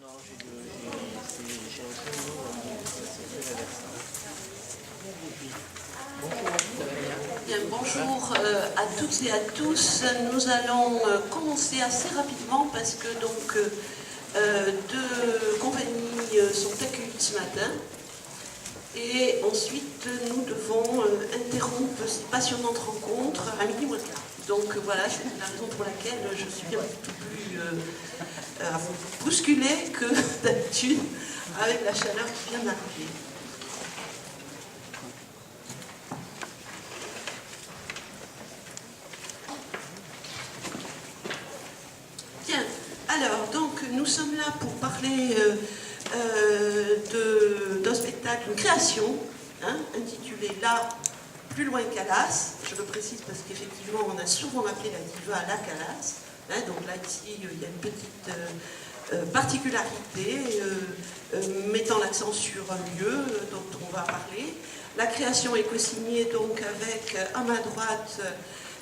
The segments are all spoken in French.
Non, j'ai un peu de mots, c'est très versant. Bonjour, ça va bien? Bien, bonjour à toutes et à tous. Nous allons commencer assez rapidement parce que donc deux compagnies sont accueillies ce matin. Et ensuite, nous devons interrompre ces passionnantes rencontres à midi moins quart. Donc voilà, c'est la raison pour laquelle je suis un petit peu plus bousculée que d'habitude avec la chaleur qui vient d'arriver. Bien, alors, donc nous sommes là pour parler d'un spectacle, une création, intitulé Là, plus loin Calas. Je le précise parce qu'effectivement, on a souvent appelé la diva la Calas. Donc là, ici, il y a une petite particularité mettant l'accent sur un lieu dont on va parler. La création est co-signée donc avec, à ma droite,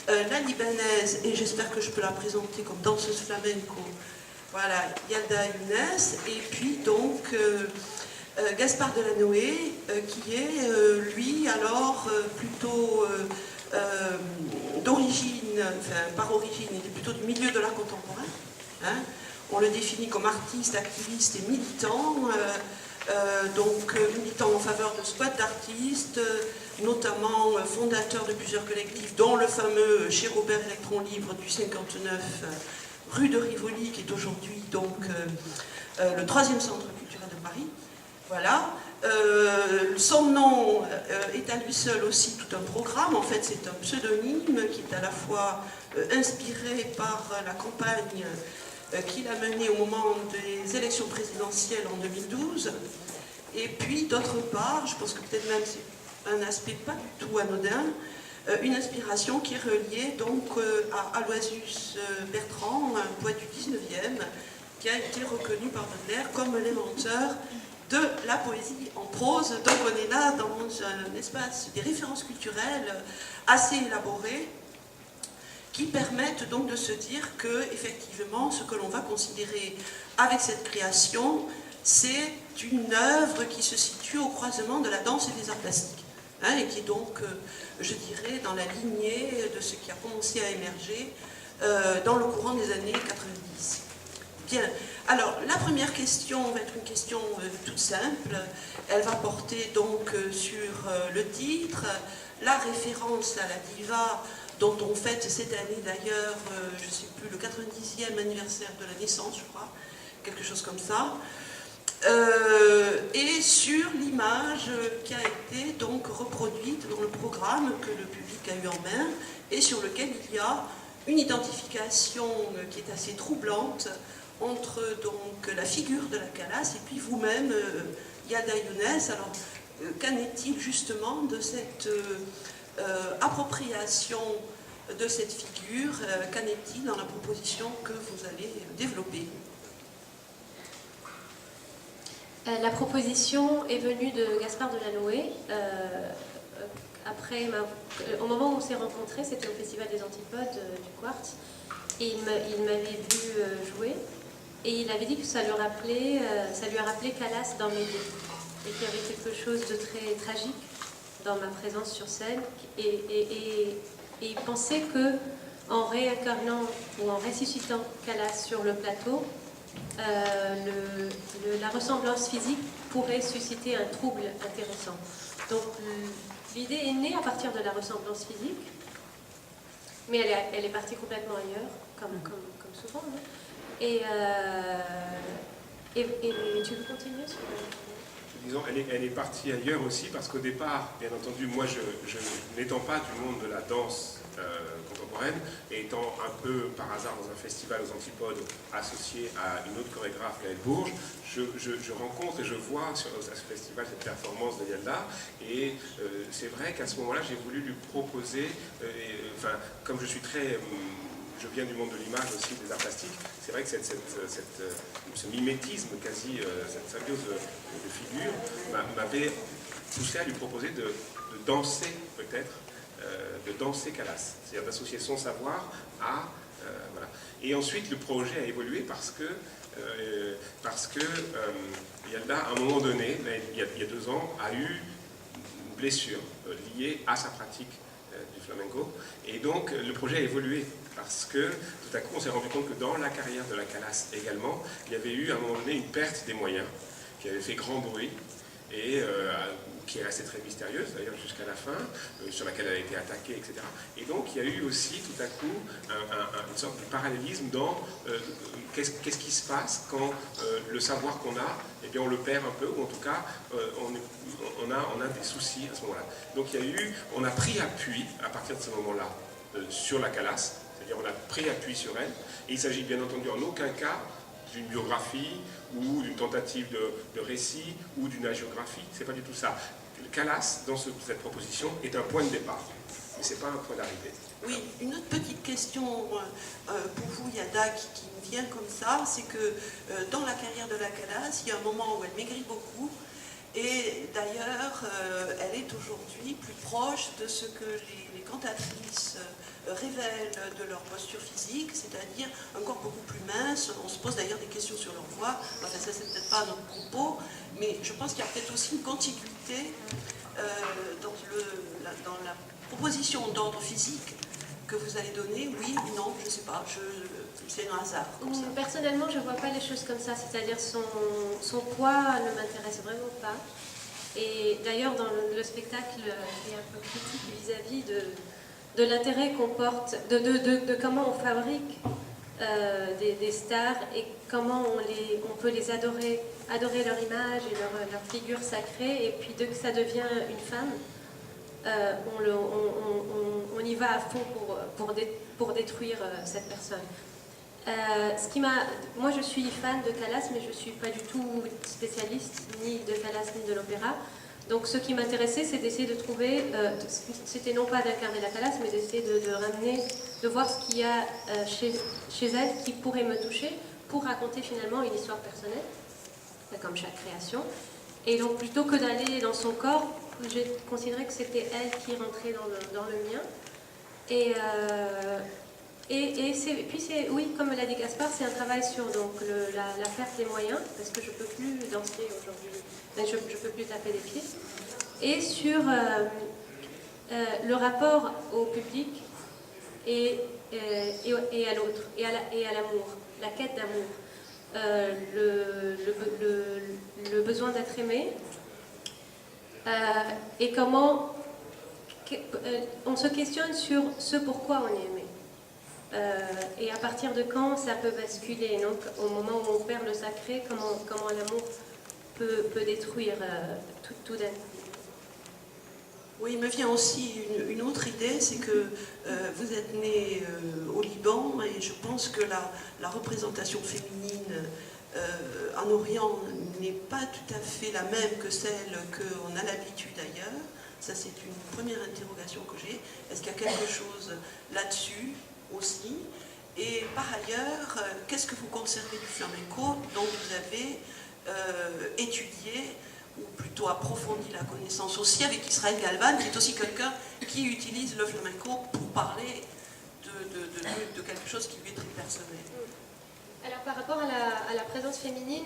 la Libanaise, et j'espère que je peux la présenter comme danseuse flamenco, voilà, Yalda Younes, et puis donc Gaspard Delanoë, qui est, lui, alors, plutôt d'origine, enfin, par origine, il est plutôt du milieu de l'art contemporain. On le définit comme artiste, activiste et militant, donc militant en faveur de squats d'artistes, notamment fondateur de plusieurs collectifs, dont le fameux chez Robert Electron Libre du 59 rue de Rivoli, qui est aujourd'hui donc le 3e centre culturel de Paris. Voilà. Son nom est à lui seul aussi tout un programme. En fait, c'est un pseudonyme qui est à la fois inspiré par la campagne qu'il a menée au moment des élections présidentielles en 2012. Et puis, d'autre part, je pense que peut-être même c'est un aspect pas du tout anodin, une inspiration qui est reliée donc à Aloysius Bertrand, un poète du 19e, qui a été reconnu par Baudelaire comme l'inventeur de la poésie en prose. Donc on est là dans un espace des références culturelles assez élaborées qui permettent donc de se dire que effectivement ce que l'on va considérer avec cette création, c'est une œuvre qui se situe au croisement de la danse et des arts plastiques, et qui est donc, je dirais, dans la lignée de ce qui a commencé à émerger dans le courant des années 90. Bien, alors la première question va être une question toute simple. Elle va porter donc sur le titre, la référence à la diva dont on fête cette année d'ailleurs, je ne sais plus, le 90e anniversaire de la naissance, je crois, quelque chose comme ça, et sur l'image qui a été donc reproduite dans le programme que le public a eu en main et sur lequel il y a une identification qui est assez troublante entre donc la figure de la Calas et puis vous-même, Yalda Younes. Alors, qu'en est-il justement de cette appropriation de cette figure? Qu'en est-il dans la proposition que vous allez développer? La proposition est venue de Gaspard Delanoë. Au moment où on s'est rencontrés, c'était au Festival des Antipodes du Quartz, et il m'avait vu jouer. Et il avait dit que ça lui a rappelé Calas dans mes idées, et qu'il y avait quelque chose de très tragique dans ma présence sur scène. Et il pensait que, en réincarnant ou en ressuscitant Calas sur le plateau, la ressemblance physique pourrait susciter un trouble intéressant. Donc l'idée est née à partir de la ressemblance physique, mais elle est partie complètement ailleurs, comme souvent. Et tu veux continuer sur Disons, elle est partie ailleurs aussi parce qu'au départ, bien entendu, moi, je n'étant pas du monde de la danse contemporaine, et étant un peu par hasard dans un festival aux Antipodes associé à une autre chorégraphe, Gaëlle Bourges, je rencontre et je vois à ce festival cette performance de Yalda, et c'est vrai qu'à ce moment-là, j'ai voulu lui proposer, comme je suis très... je viens du monde de l'image aussi, des arts plastiques, c'est vrai que ce mimétisme quasi, cette symbiose de figures m'avait poussé à lui proposer de danser peut-être, de danser Calas, c'est-à-dire d'associer son savoir à... voilà. Et ensuite le projet a évolué parce que parce que Yalda, à un moment donné, il y a 2 ans, a eu une blessure liée à sa pratique du flamenco. Et donc, le projet a évolué. Parce que tout à coup, on s'est rendu compte que dans la carrière de la Calas également, il y avait eu à un moment donné une perte des moyens qui avait fait grand bruit et qui est restée très mystérieuse d'ailleurs jusqu'à la fin, sur laquelle elle a été attaquée, etc. Et donc il y a eu aussi tout à coup une sorte de parallélisme dans qu'est-ce qui se passe quand le savoir qu'on a, eh bien on le perd un peu, ou en tout cas on a des soucis à ce moment-là. Donc on a pris appui à partir de ce moment-là sur la Calas, c'est-à-dire on a pris appui sur elle, et il s'agit bien entendu en aucun cas d'une biographie ou d'une tentative de récit ou d'une hagiographie, c'est pas du tout ça. Calas, dans cette proposition, est un point de départ, mais c'est pas un point d'arrivée. Oui, une autre petite question pour vous, Yalda, qui me vient comme ça, c'est que dans la carrière de la Calas, il y a un moment où elle maigrit beaucoup, et d'ailleurs, elle est aujourd'hui plus proche de ce que les cantatrices révèlent de leur posture physique, c'est-à-dire un corps beaucoup plus mince. On se pose d'ailleurs des questions sur leur voix, enfin ça c'est peut-être pas notre propos, mais je pense qu'il y a peut-être aussi une contiguïté dans la proposition d'ordre physique que vous allez donner. Oui, non, je ne sais pas, c'est un hasard comme ça. Personnellement, je ne vois pas les choses comme ça, c'est-à-dire son poids ne m'intéresse vraiment pas. Et d'ailleurs, dans le spectacle, il est un peu critique vis-à-vis de l'intérêt qu'on porte, de comment on fabrique des stars et comment on peut les adorer leur image et leur figure sacrée, et puis dès que ça devient une femme, on y va à fond pour détruire cette personne. Moi je suis fan de Calas, mais je ne suis pas du tout spécialiste ni de Calas ni de l'opéra. Donc ce qui m'intéressait, c'est d'essayer de trouver, c'était non pas d'incarner la Calas, mais d'essayer de ramener, de voir ce qu'il y a chez elle qui pourrait me toucher pour raconter finalement une histoire personnelle, comme chaque création. Et donc plutôt que d'aller dans son corps, j'ai considéré que c'était elle qui rentrait dans le mien. Puis oui, comme l'a dit Gaspard, c'est un travail sur donc, la perte des moyens, parce que je ne peux plus danser aujourd'hui, je ne peux plus taper des pieds, et sur le rapport au public et à l'autre, et à l'amour, la quête d'amour, le besoin d'être aimé, et comment on se questionne sur ce pourquoi on est aimé. Et à partir de quand ça peut basculer, donc au moment où on perd le sacré, comment l'amour peut détruire tout d'un coup. Oui, il me vient aussi une autre idée, c'est que vous êtes né au Liban, et je pense que la représentation féminine en Orient n'est pas tout à fait la même que celle qu'on a l'habitude ailleurs. Ça, c'est une première interrogation que j'ai. Est-ce qu'il y a quelque chose là-dessus aussi? Et par ailleurs, qu'est-ce que vous conservez du flamenco dont vous avez étudié ou plutôt approfondi la connaissance aussi avec Israël Galvan, qui est aussi quelqu'un qui utilise le flamenco pour parler de quelque chose qui lui est très personnel? Alors par rapport à la présence féminine,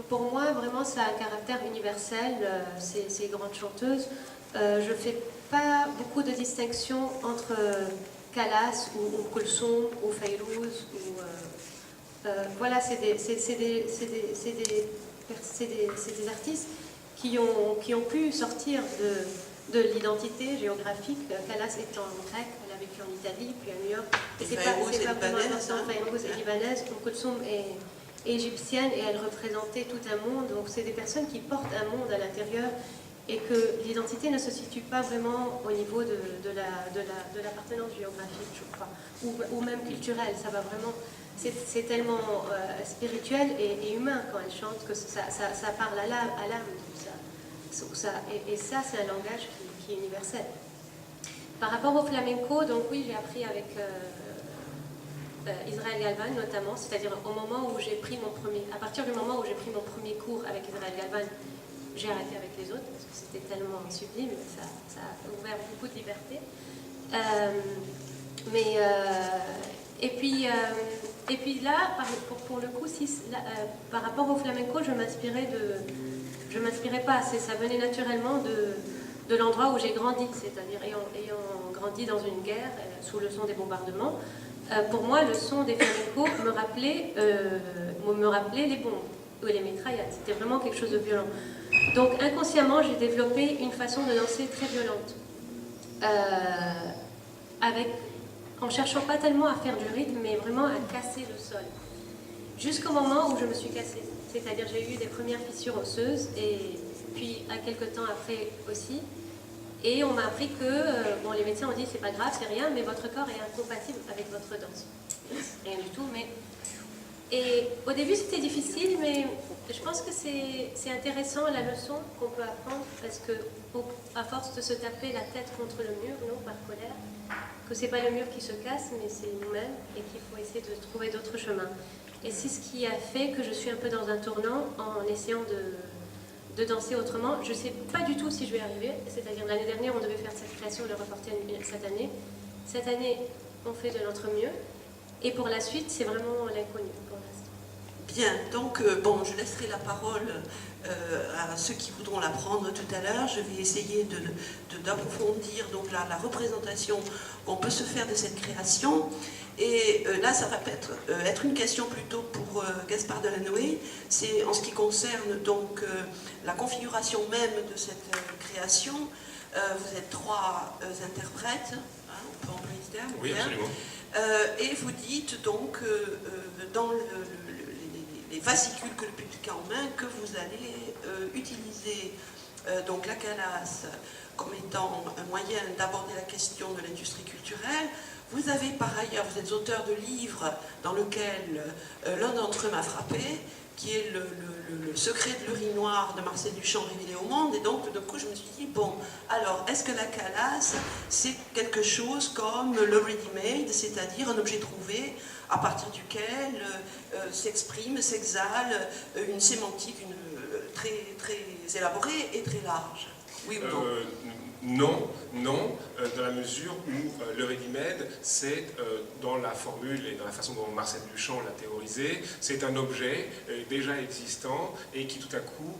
pour moi vraiment ça a un caractère universel, ces grandes chanteuses. Je ne fais pas beaucoup de distinction entre Calas ou Kulsum ou Fayrouz. Voilà, c'est des artistes qui ont pu sortir de l'identité géographique. Calas étant grecque, elle a vécu en Italie, puis à New York. Et c'est pas vraiment important. Fayrouz est libanaise, Kulsum est égyptienne, et elle représentait tout un monde. Donc c'est des personnes qui portent un monde à l'intérieur, et que l'identité ne se situe pas vraiment au niveau de l'appartenance géographique, je crois, ou même culturelle. Ça va vraiment, c'est tellement spirituel et humain quand elle chante que ça parle à l'âme. Et ça, c'est un langage qui est universel. Par rapport au flamenco, donc oui, j'ai appris avec Israël Galvan notamment, c'est-à-dire au moment où j'ai pris à partir du moment où j'ai pris mon premier cours avec Israël Galvan, j'ai arrêté avec les autres parce que c'était tellement sublime, ça a ouvert beaucoup de liberté. Et puis Et puis là, pour le coup, par rapport au flamenco, je m'inspirais pas. Ça venait naturellement de l'endroit où j'ai grandi, c'est-à-dire ayant grandi dans une guerre sous le son des bombardements. Pour moi, le son des flamencos me rappelait les bombes ou les mitraillettes. C'était vraiment quelque chose de violent. Donc inconsciemment, j'ai développé une façon de danser très violente, en cherchant pas tellement à faire du rythme, mais vraiment à casser le sol. Jusqu'au moment où je me suis cassée. C'est-à-dire j'ai eu des premières fissures osseuses, et puis à quelques temps après aussi. Et on m'a appris que, les médecins ont dit c'est pas grave, c'est rien, mais votre corps est incompatible avec votre danse. Rien du tout, mais... Et au début c'était difficile, mais je pense que c'est intéressant la leçon qu'on peut apprendre, parce que à force de se taper la tête contre le mur, non par colère, que c'est pas le mur qui se casse, mais c'est nous-mêmes, et qu'il faut essayer de trouver d'autres chemins. Et c'est ce qui a fait que je suis un peu dans un tournant en essayant de danser autrement. Je ne sais pas du tout si je vais y arriver, c'est-à-dire l'année dernière on devait faire cette création, le reporter cette année. Cette année on fait de notre mieux, et pour la suite c'est vraiment l'inconnu pour l'instant. Bien, donc je laisserai la parole à ceux qui voudront la prendre tout à l'heure. Je vais essayer d'approfondir donc la représentation qu'on peut se faire de cette création. Et là, ça va être une question plutôt pour Gaspard Delanoë. C'est en ce qui concerne donc la configuration même de cette création. Vous êtes 3 interprètes, hein, on peut employer ce terme. Oui, absolument. Et vous dites donc dans les fascicules que le public a en main que vous allez utiliser donc la calasse comme étant un moyen d'aborder la question de l'industrie culturelle. Vous avez par ailleurs, vous êtes auteur de livres dans lequel l'un d'entre eux m'a frappé, qui est le secret de l'urinoir de Marcel Duchamp révélé au monde. Et donc, d'un coup, je me suis dit, alors, est-ce que la calasse, c'est quelque chose comme le ready-made, c'est-à-dire un objet trouvé à partir duquel s'exprime, s'exhale une sémantique très, très élaborée et très large? Oui ou non? Non, dans la mesure où le ready-made, c'est dans la formule et dans la façon dont Marcel Duchamp l'a théorisé, c'est un objet déjà existant et qui tout à coup,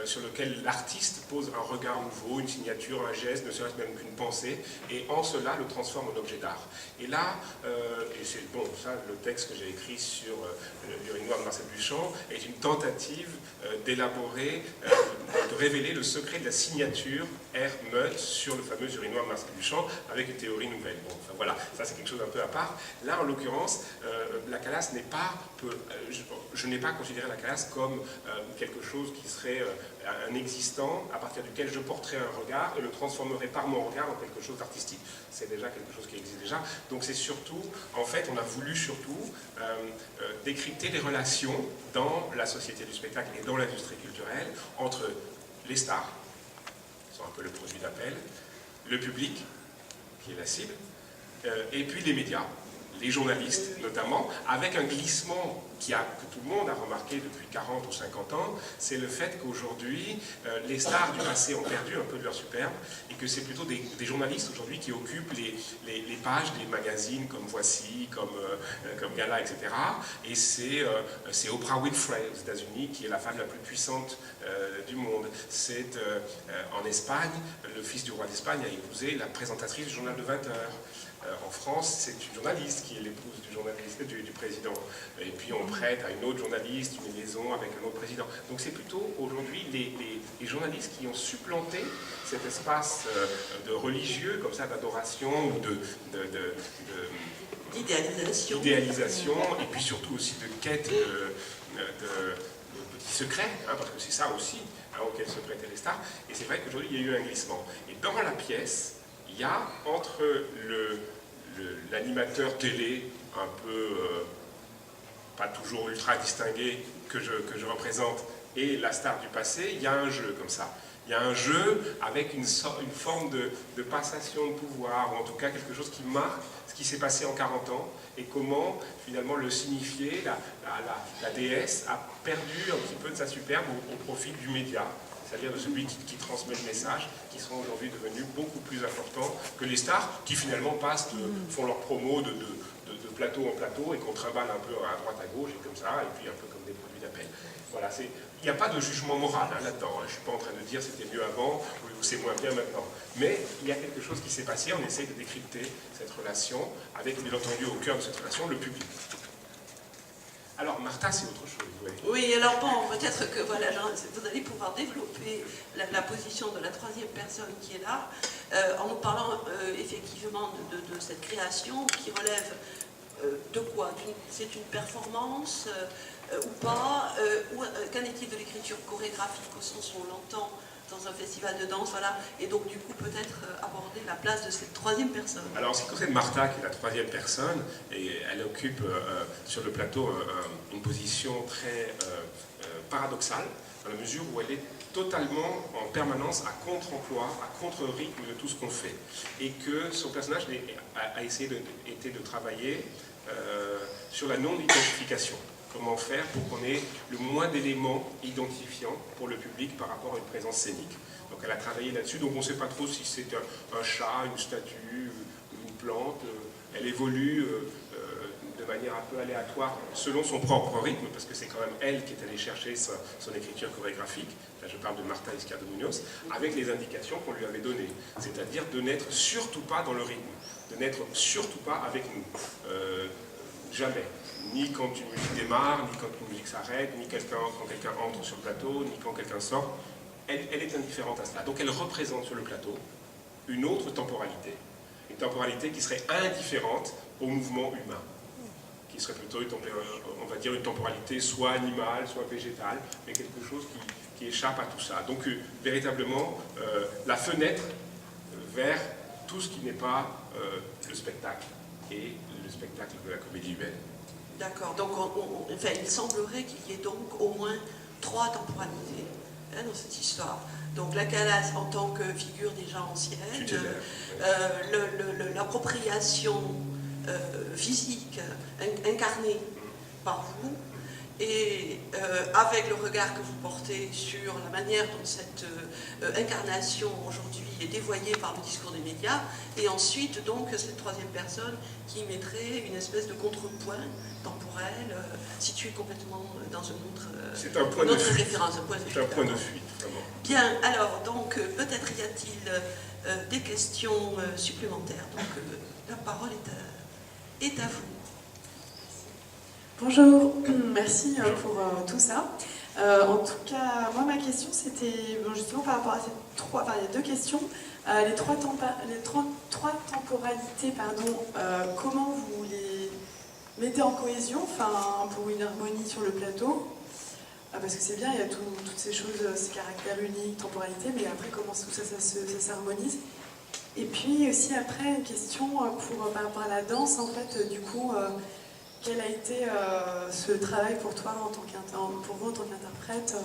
sur lequel l'artiste pose un regard nouveau, une signature, un geste, ne serait-ce même qu'une pensée, et en cela le transforme en objet d'art. Et là, et c'est ça, le texte que j'ai écrit sur l'urinoir de Marcel Duchamp est une tentative d'élaborer, de révéler le secret de la signature R. sur le fameux urinoir de Marcel Duchamp avec une théorie nouvelle. Voilà, ça c'est quelque chose un peu à part. Là, en l'occurrence, la calasse n'est pas... je n'ai pas considéré la calasse comme quelque chose qui serait un existant à partir duquel je porterais un regard et le transformerais par mon regard en quelque chose d'artistique. C'est déjà quelque chose qui existe déjà. Donc c'est surtout, en fait, on a voulu surtout décrypter les relations dans la société du spectacle et dans l'industrie culturelle entre les stars, qui sont un peu le produit d'appel, le public, qui est la cible, et puis les médias, les journalistes notamment, avec un glissement que tout le monde a remarqué depuis 40 ou 50 ans, c'est le fait qu'aujourd'hui, les stars du passé ont perdu un peu de leur superbe, et que c'est plutôt des journalistes aujourd'hui qui occupent les pages des magazines comme Voici, comme Gala, etc. Et c'est Oprah Winfrey aux États-Unis qui est la femme la plus puissante du monde. C'est en Espagne, le fils du roi d'Espagne a épousé la présentatrice du journal de 20 heures. En France, c'est une journaliste qui est l'épouse du président. Et puis on prête à une autre journaliste une liaison avec un autre président. Donc c'est plutôt aujourd'hui les journalistes qui ont supplanté cet espace de religieux, comme ça, d'adoration ou d'idéalisation, et puis surtout aussi de quête de petits secrets, hein, parce que c'est ça aussi auquel se prêtaient les stars. Et c'est vrai qu'aujourd'hui, il y a eu un glissement. Et dans la pièce, il y a entre l'animateur télé, un peu pas toujours ultra distingué que je représente, et la star du passé, il y a un jeu comme ça. Il y a un jeu avec une forme de passation de pouvoir, ou en tout cas quelque chose qui marque ce qui s'est passé en 40 ans, et comment finalement le signifié, la déesse, a perdu un petit peu de sa superbe au profit du média, c'est-à-dire de celui qui transmet le message, qui sont aujourd'hui devenus beaucoup plus importants que les stars, qui finalement font leur promo de plateau en plateau et qu'on trimballe un peu à droite à gauche et comme ça, et puis un peu comme des produits d'appel. Voilà, il n'y a pas de jugement moral là-dedans. Je ne suis pas en train de dire c'était mieux avant ou c'est moins bien maintenant. Mais il y a quelque chose qui s'est passé, on essaie de décrypter cette relation avec, bien entendu, au cœur de cette relation, le public. Alors, Martha, c'est autre chose. Oui, oui, alors bon, peut-être que voilà, vous allez pouvoir développer la position de la troisième personne qui est là, en nous parlant effectivement de cette création qui relève de quoi? C'est une performance ou pas? Qu'en est-il de l'écriture chorégraphique au sens où on l'entend dans un festival de danse, voilà, et donc du coup peut-être aborder la place de cette troisième personne. Alors en ce qui concerne Martha, qui est la troisième personne, et elle occupe sur le plateau une position très paradoxale, dans la mesure où elle est totalement en permanence à contre-emploi, à contre-rythme de tout ce qu'on fait. Et que son personnage a essayé de travailler sur la non-identification. Comment faire pour qu'on ait le moins d'éléments identifiants pour le public par rapport à une présence scénique. Donc elle a travaillé là-dessus, donc on ne sait pas trop si c'est un chat, une statue, une plante. Elle évolue de manière un peu aléatoire selon son propre rythme, parce que c'est quand même elle qui est allée chercher son écriture chorégraphique. Là je parle de Martha Izquierdo Munoz, avec les indications qu'on lui avait données. C'est-à-dire de n'être surtout pas dans le rythme, de n'être surtout pas avec nous. Jamais. Ni quand une musique démarre, ni quand une musique s'arrête, ni quand quelqu'un entre sur le plateau, ni quand quelqu'un sort. Elle est indifférente à cela. Donc elle représente sur le plateau une autre temporalité. Une temporalité qui serait indifférente au mouvement humain. Qui serait plutôt, on va dire, une temporalité soit animale, soit végétale, mais quelque chose qui échappe à tout ça. Donc véritablement, la fenêtre vers tout ce qui n'est pas le spectacle et le spectacle de la comédie humaine. D'accord, donc enfin, il semblerait qu'il y ait donc au moins 3 temporalités dans cette histoire. Donc la Calas en tant que figure déjà ancienne, l'appropriation physique incarnée par vous, et avec le regard que vous portez sur la manière dont cette incarnation aujourd'hui est dévoyée par le discours des médias, et ensuite donc cette troisième personne qui mettrait une espèce de contrepoint temporel situé complètement dans une autre, c'est un point de fuite. Référence. C'est un point de fuite, vraiment. Bien, alors donc peut-être y a-t-il des questions supplémentaires. Donc la parole est à vous. Bonjour, merci pour tout ça. En tout cas, moi ma question c'était justement par rapport à ces trois, enfin il y a 2 questions. Les trois temporalités, comment vous les mettez en cohésion, enfin pour une harmonie sur le plateau? Parce que c'est bien, il y a toutes ces choses, ces caractères uniques, temporalité, mais après comment tout ça s'harmonise? Et puis aussi après une question par rapport à la danse, en fait, du coup. Quel a été ce travail pour toi, pour vous en tant qu'interprète,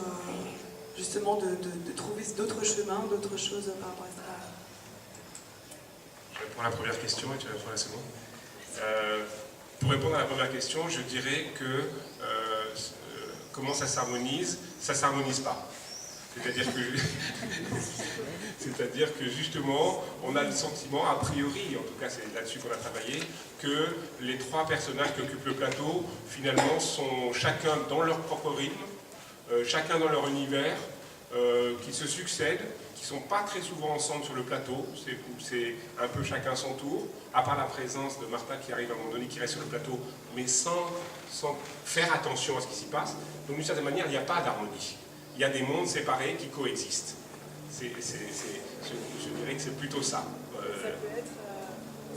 justement de trouver d'autres chemins, d'autres choses par rapport à ce travail? Je réponds à la première question et tu réponds à la seconde. Pour répondre à la première question, je dirais que comment ça s'harmonise pas. C'est-à-dire que justement, on a le sentiment, a priori, en tout cas c'est là-dessus qu'on a travaillé, que les 3 personnages qui occupent le plateau, finalement, sont chacun dans leur propre rythme, chacun dans leur univers, qui se succèdent, qui ne sont pas très souvent ensemble sur le plateau, c'est un peu chacun son tour, à part la présence de Martha qui arrive à un moment donné, qui reste sur le plateau, mais sans faire attention à ce qui s'y passe. Donc d'une certaine manière, il n'y a pas d'harmonie. Il y a des mondes séparés qui coexistent. Je dirais que c'est plutôt ça.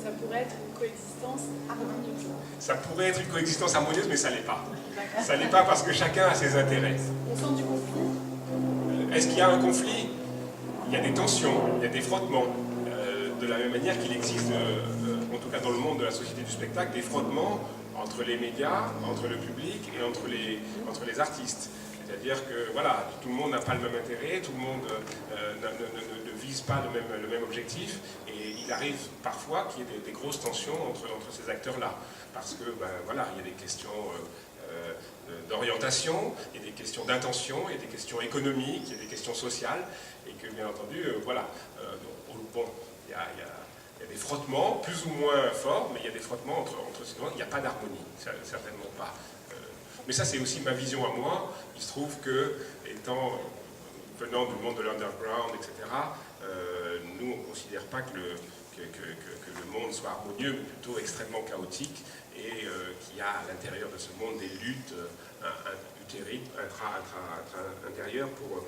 Ça pourrait être une coexistence harmonieuse. Ça pourrait être une coexistence harmonieuse, mais ça ne l'est pas. Ça ne l'est pas parce que chacun a ses intérêts. On sent du conflit. Est-ce qu'il y a un conflit? Il y a des tensions, il y a des frottements. De la même manière qu'il existe, en tout cas dans le monde de la société du spectacle, des frottements entre les médias, entre le public et entre les artistes. C'est-à-dire que voilà, tout le monde n'a pas le même intérêt, tout le monde ne vise pas le même objectif, et il arrive parfois qu'il y ait des grosses tensions entre ces acteurs-là. Parce que voilà, il y a des questions d'orientation, il y a des questions d'intention, il y a des questions économiques, il y a des questions sociales, et que bien entendu, voilà, bon, il y a Il y a des frottements, plus ou moins forts, mais il y a des frottements entre ces deux. Il n'y a pas d'harmonie, certainement pas. Mais ça, c'est aussi ma vision à moi. Il se trouve que, venant du monde de l'underground, etc., nous, on ne considère pas que le monde soit harmonieux, mais plutôt extrêmement chaotique, et qu'il y a à l'intérieur de ce monde des luttes intérieures pour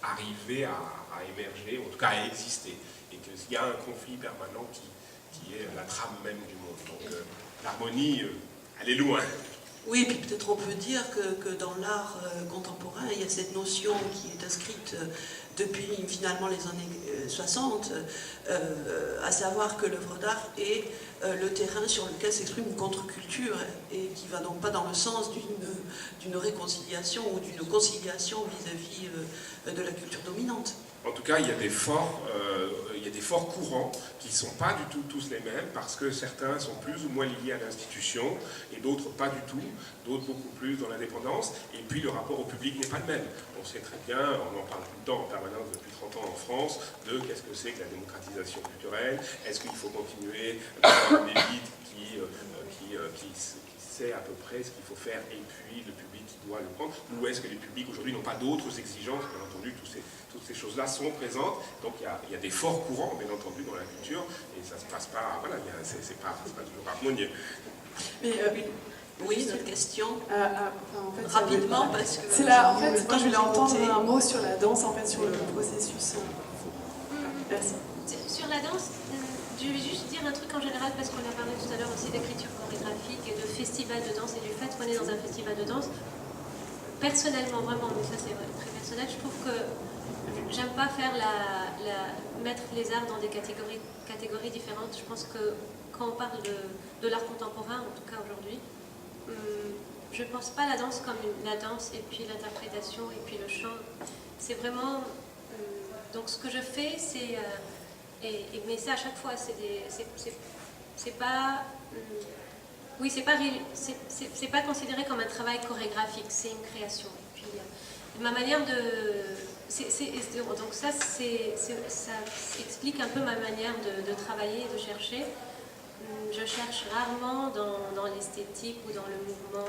arriver à émerger, ou en tout cas à exister, et qu'il y a un conflit permanent qui est la trame même du monde. Donc l'harmonie, elle est loin. Oui, puis peut-être on peut dire que dans l'art contemporain, il y a cette notion qui est inscrite depuis finalement les années 60, à savoir que l'œuvre d'art est le terrain sur lequel s'exprime une contre-culture et qui ne va donc pas dans le sens d'une réconciliation ou d'une conciliation vis-à-vis de la culture dominante. En tout cas, il y a des forts courants qui ne sont pas du tout tous les mêmes, parce que certains sont plus ou moins liés à l'institution, et d'autres pas du tout, d'autres beaucoup plus dans l'indépendance, et puis le rapport au public n'est pas le même. On sait très bien, on en parle tout le temps en permanence depuis 30 ans en France, de qu'est-ce que c'est que la démocratisation culturelle, est-ce qu'il faut continuer d'avoir une élite qui sait à peu près ce qu'il faut faire, et puis le public qui doit le prendre, ou est-ce que les publics aujourd'hui n'ont pas d'autres exigences? Bien entendu, toutes ces choses-là sont présentes, donc il y a des forts courants, bien entendu, dans la culture, et ça ne se passe pas, voilà, c'est pas toujours harmonieux. Mais, oui, une autre question. En fait, rapidement, parce que... C'est là, en fait, moi je voulais entendre un mot sur la danse, en fait, sur le processus. Merci. Sur la danse, je vais juste dire un truc en général, parce qu'on a parlé tout à l'heure aussi d'écriture chorégraphique et de festival de danse et du fait qu'on est dans un festival de danse. Personnellement, vraiment, mais ça c'est très personnel, je trouve que j'aime pas faire mettre les arts dans des catégories différentes. Je pense que quand on parle de l'art contemporain, en tout cas aujourd'hui, je ne pense pas à la danse comme la danse et puis l'interprétation et puis le chant. C'est vraiment... donc ce que je fais, c'est... mais c'est à chaque fois, c'est pas... oui, c'est pas considéré comme un travail chorégraphique, c'est une création. Et puis, ma manière de... donc ça explique un peu ma manière de travailler et de chercher. Je cherche rarement dans l'esthétique ou dans le mouvement.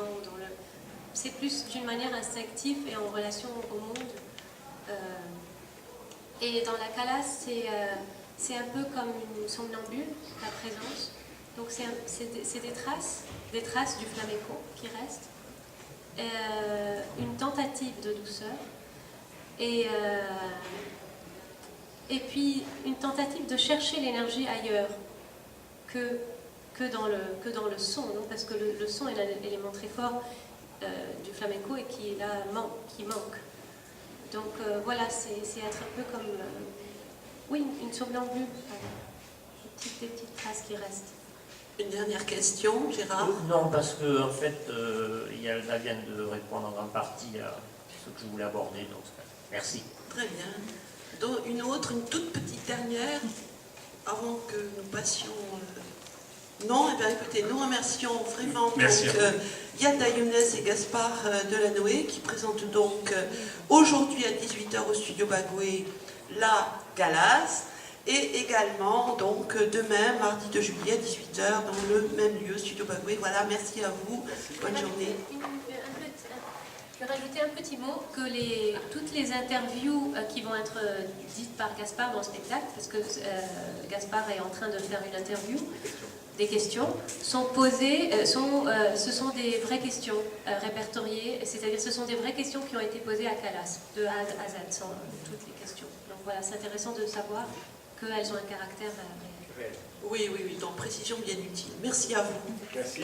C'est plus d'une manière instinctive et en relation au monde. Et dans la Calas, c'est un peu comme une somnambule, la présence. Donc c'est des traces du flamenco qui restent. Une tentative de douceur. Et puis une tentative de chercher l'énergie ailleurs que dans le son, non, parce que le son est l'élément très fort du flamenco et qui manque. Donc voilà, c'est être un peu comme oui, une somnambule, des petites traces qui restent. Une dernière question, Gérard? Non, parce que en fait, Yalda vient de répondre en grande partie à ce que je voulais aborder, donc merci. Très bien. Donc, une toute petite dernière, avant que nous passions... Non, eh bien écoutez, nous remercions vraiment Yalda Younes et Gaspard Delanoë qui présentent donc aujourd'hui à 18h au studio Bagoué la Calas, et également donc demain, mardi 2 juillet à 18h dans le même lieu, studio Bagoué. Voilà, merci à vous, bonne journée. Je vais rajouter un petit mot, que toutes les interviews qui vont être dites par Gaspard dans le spectacle, parce que Gaspard est en train de faire une interview, des questions, sont posées, ce sont des vraies questions répertoriées, c'est-à-dire ce sont des vraies questions qui ont été posées à Calas, de A à Z, sans toutes les questions. Donc voilà, c'est intéressant de savoir qu'elles ont un caractère réel. Oui, donc précision bien utile. Merci à vous. Merci.